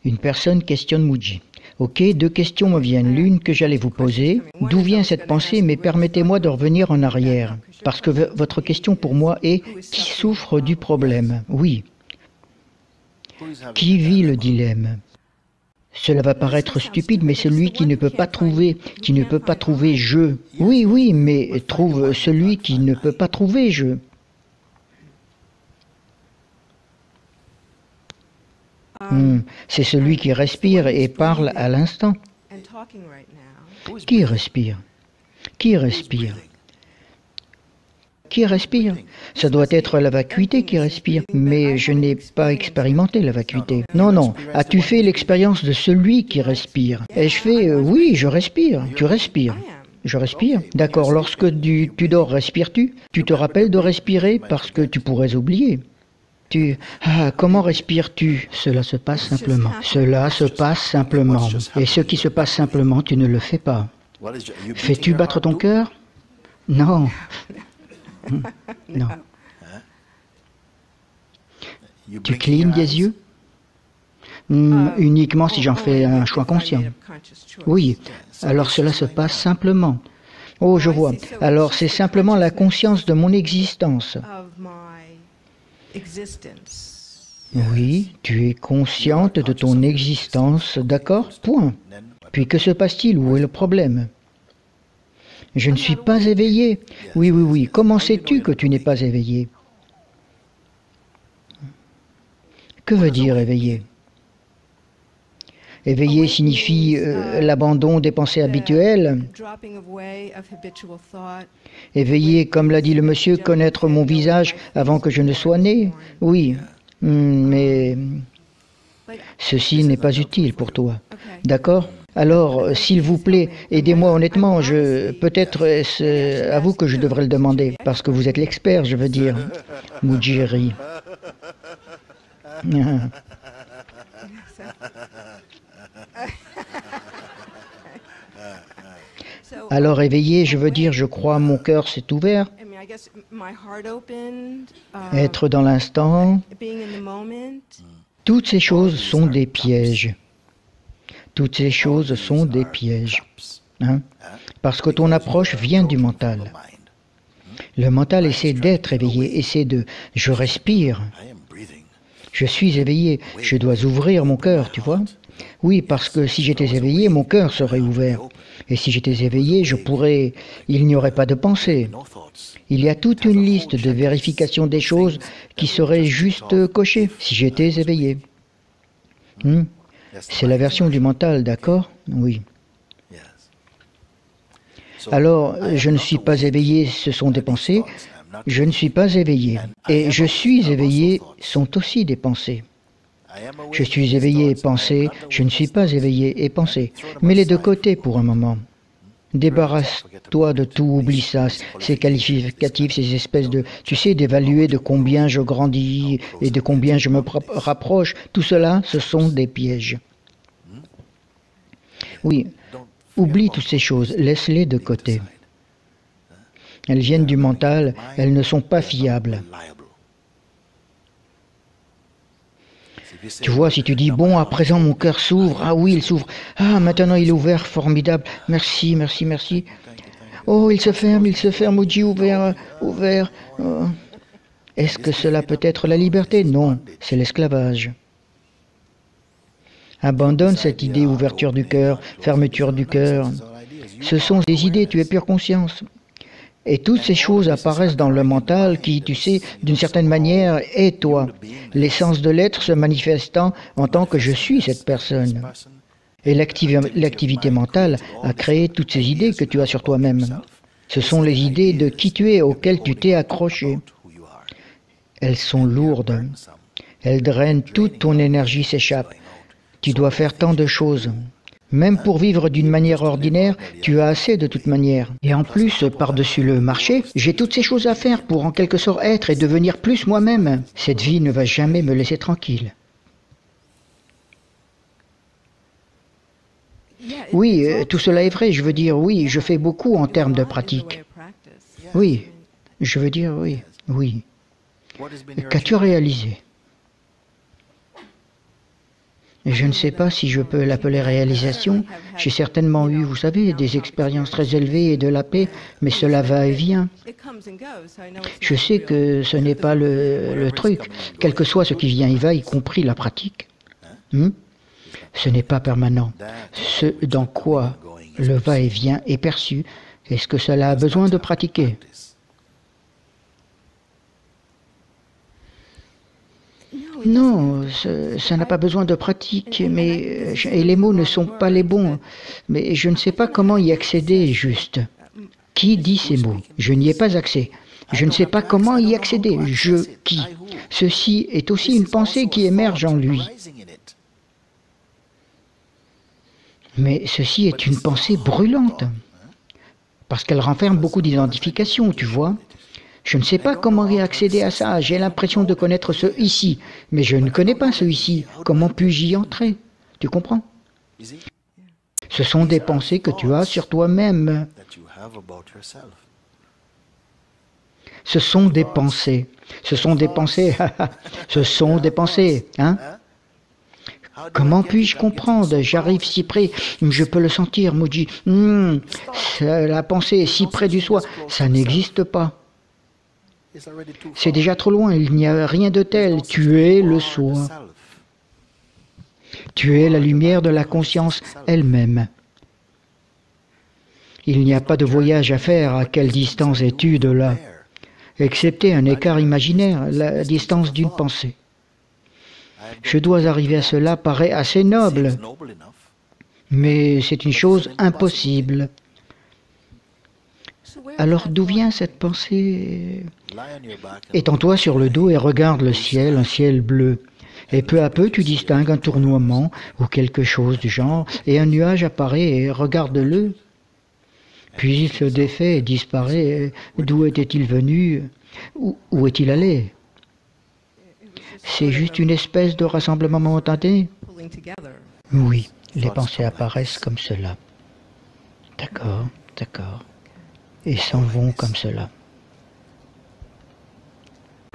Une personne questionne Mooji. Ok, deux questions me viennent. L'une que j'allais vous poser. D'où vient cette pensée? Mais permettez-moi de revenir en arrière. Parce que votre question pour moi est qui souffre du problème? Oui. Qui vit le dilemme? Cela va paraître stupide, mais celui qui ne peut pas trouver, je. Oui, oui, mais trouve celui qui ne peut pas trouver je. C'est celui qui respire et parle à l'instant. Qui respire? Qui respire? Qui respire? Ça doit être la vacuité qui respire. Mais je n'ai pas expérimenté la vacuité. Non, non. As-tu fait l'expérience de celui qui respire? Ai-je fait oui, je respire. Tu respires. Je respire. D'accord. Lorsque tu dors, respires-tu? Tu te rappelles de respirer parce que tu pourrais oublier. Comment respires-tu? Cela se passe simplement. Cela se passe simplement. Et ce qui se passe simplement, tu ne le fais pas. Fais-tu battre ton cœur? Non. Non. Tu clignes des yeux? Uniquement si j'en fais un choix conscient. Oui. Alors cela se passe simplement. Oh, je vois. Alors c'est simplement la conscience de mon existence. Oui, tu es consciente de ton existence, d'accord? Point. Puis que se passe-t-il? Où est le problème? Je ne suis pas éveillé. Oui, oui, oui. Comment sais-tu que tu n'es pas éveillé? Que veut dire éveillé? Éveillé signifie l'abandon des pensées habituelles. Éveillé, comme l'a dit le monsieur, connaître mon visage avant que je ne sois né. Oui, mais ceci n'est pas utile pour toi. D'accord? Alors, s'il vous plaît, aidez-moi honnêtement. Peut-être est-ce à vous que je devrais le demander, parce que vous êtes l'expert, je veux dire. Mooji rit. Alors éveillé, je veux dire, je crois, mon cœur s'est ouvert. Être dans l'instant. Toutes ces choses sont des pièges. Toutes ces choses sont des pièges. Parce que ton approche vient du mental. Le mental essaie d'être éveillé, essaie de « je respire ». Je suis éveillé, je dois ouvrir mon cœur, tu vois? Oui, parce que si j'étais éveillé, mon cœur serait ouvert. Et si j'étais éveillé, il n'y aurait pas de pensée. Il y a toute une liste de vérification des choses qui seraient juste cochées si j'étais éveillé. C'est la version du mental, d'accord? Oui. Alors, je ne suis pas éveillé, ce sont des pensées. Je ne suis pas éveillé. Et je suis éveillé sont aussi des pensées. Je suis éveillé et pensé, je ne suis pas éveillé et pensé. Mets-les de côté pour un moment. Débarrasse-toi de tout, oublie ça, ces qualificatifs, ces espèces de... Tu sais, d'évaluer de combien je grandis et de combien je me rapproche. Tout cela, ce sont des pièges. Oui, oublie toutes ces choses, laisse-les de côté. Elles viennent du mental, elles ne sont pas fiables. Tu vois, si tu dis, bon, à présent mon cœur s'ouvre, ah oui, il s'ouvre, ah maintenant il est ouvert, formidable, merci, merci, merci. Oh, il se ferme, Mooji, ouvert. Oh. Est-ce que cela peut être la liberté? Non, c'est l'esclavage. Abandonne cette idée, ouverture du cœur, fermeture du cœur. Ce sont des idées, tu es pure conscience. Et toutes ces choses apparaissent dans le mental qui, tu sais, d'une certaine manière, est toi. L'essence de l'être se manifestant en tant que je suis cette personne. Et l'activité mentale a créé toutes ces idées que tu as sur toi-même. Ce sont les idées de qui tu es auxquelles tu t'es accroché. Elles sont lourdes. Elles drainent, toute ton énergie s'échappe. Tu dois faire tant de choses. Même pour vivre d'une manière ordinaire, tu as assez de toute manière. Et en plus, par-dessus le marché, j'ai toutes ces choses à faire pour en quelque sorte être et devenir plus moi-même. Cette vie ne va jamais me laisser tranquille. Oui, tout cela est vrai, je veux dire, oui, je fais beaucoup en termes de pratique. Oui, je veux dire, oui, oui. Qu'as-tu réalisé? Je ne sais pas si je peux l'appeler réalisation. J'ai certainement eu, vous savez, des expériences très élevées et de la paix, mais cela va et vient. Je sais que ce n'est pas le truc. Quel que soit ce qui vient et va, y compris la pratique. Ce n'est pas permanent. Ce dans quoi le va-et-vient est perçu, est-ce que cela a besoin de pratiquer? Non, ça n'a pas besoin de pratique, mais et les mots ne sont pas les bons. Mais je ne sais pas comment y accéder juste. Qui dit ces mots? Je n'y ai pas accès. Je ne sais pas comment y accéder. Qui? Ceci est aussi une pensée qui émerge en lui. Mais ceci est une pensée brûlante, parce qu'elle renferme beaucoup d'identifications, tu vois. Je ne sais pas comment y accéder à ça. J'ai l'impression de connaître ce ici, mais je ne connais pas ce ici. Comment puis-je y entrer? Tu comprends? Ce sont des pensées que tu as sur toi-même. Ce sont des pensées. Ce sont des pensées. Ce sont des pensées. Hein? Comment puis-je comprendre? J'arrive si près, je peux le sentir, Muji. La pensée est si près du soi. Ça n'existe pas. C'est déjà trop loin, il n'y a rien de tel. Tu es le soi. Tu es la lumière de la conscience elle-même. Il n'y a pas de voyage à faire. À quelle distance es-tu de là? Excepté un écart imaginaire, la distance d'une pensée. Je dois arriver à cela paraît assez noble, mais c'est une chose impossible. Alors d'où vient cette pensée? Étends-toi sur le dos et regarde le ciel, un ciel bleu. Et peu à peu, tu distingues un tournoiement ou quelque chose du genre, et un nuage apparaît et regarde-le. Puis il se défait et disparaît. D'où était-il venu? Où est-il allé? C'est juste une espèce de rassemblement momentané? Oui, les pensées apparaissent comme cela. D'accord, d'accord. Et s'en vont comme cela.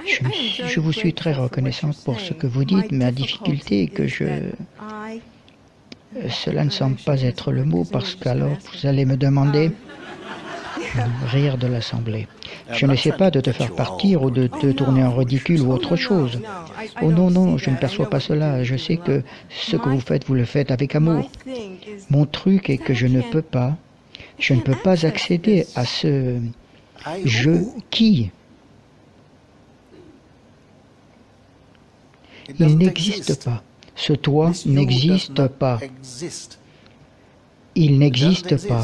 Je vous suis très reconnaissante pour ce que vous dites. Ma difficulté est que cela ne semble pas être le mot, parce qu'alors vous allez me demander... Rire de l'Assemblée. Je n'essaie pas de te faire partir ou de te tourner en ridicule ou autre chose. Oh non, non, je ne perçois pas cela. Je sais que ce que vous le faites avec amour. Mon truc est que je ne peux pas accéder à ce je qui. Il n'existe pas. Ce toi n'existe pas. Il n'existe pas.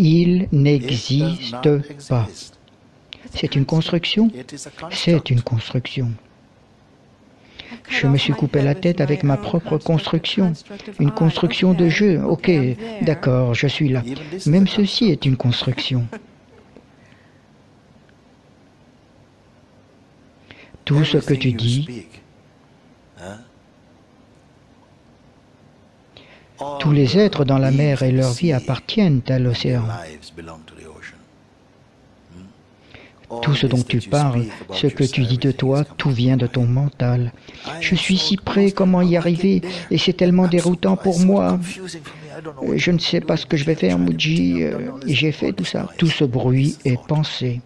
Il n'existe pas. C'est une construction? C'est une construction. Je me suis coupé la tête avec ma propre construction. Une construction de jeu. Ok, d'accord, je suis là. Même ceci est une construction. Tout ce que tu dis, tous les êtres dans la mer et leur vie appartiennent à l'océan. Tout ce dont tu parles, ce que tu dis de toi, tout vient de ton mental. Je suis si près, comment y arriver? Et c'est tellement déroutant pour moi. Je ne sais pas ce que je vais faire, Muji. J'ai fait tout ça. Tout ce bruit est pensée.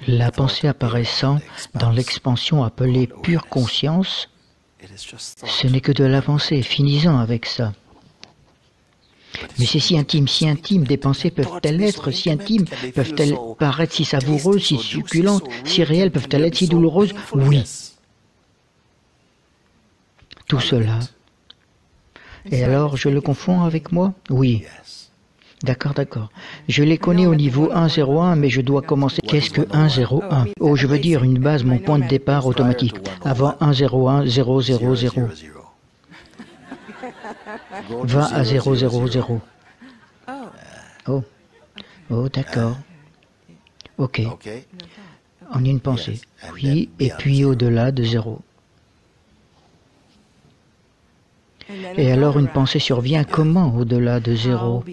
La pensée apparaissant dans l'expansion appelée pure conscience, ce n'est que de la pensée, finissant avec ça. Mais c'est si intime, des pensées peuvent-elles être si intimes? Peuvent-elles paraître si savoureuses, si succulentes, si réelles? Peuvent-elles être si douloureuses? Oui. Tout cela. Et alors, je le confonds avec moi? Oui. D'accord, d'accord. Je les connais au niveau 101, mais je dois commencer. Qu'est-ce que 101? Oh, je veux dire une base, mon point de départ automatique. Avant 101, 000. Va à 000. Oh, oh, d'accord. Ok. En une pensée. Oui, et puis au-delà de 0. Et alors une pensée survient comment au-delà de 0?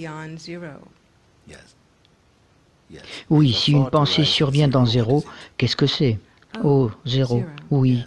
Oui, si une pensée survient dans 0, qu'est-ce que c'est? Oh, 0, oui.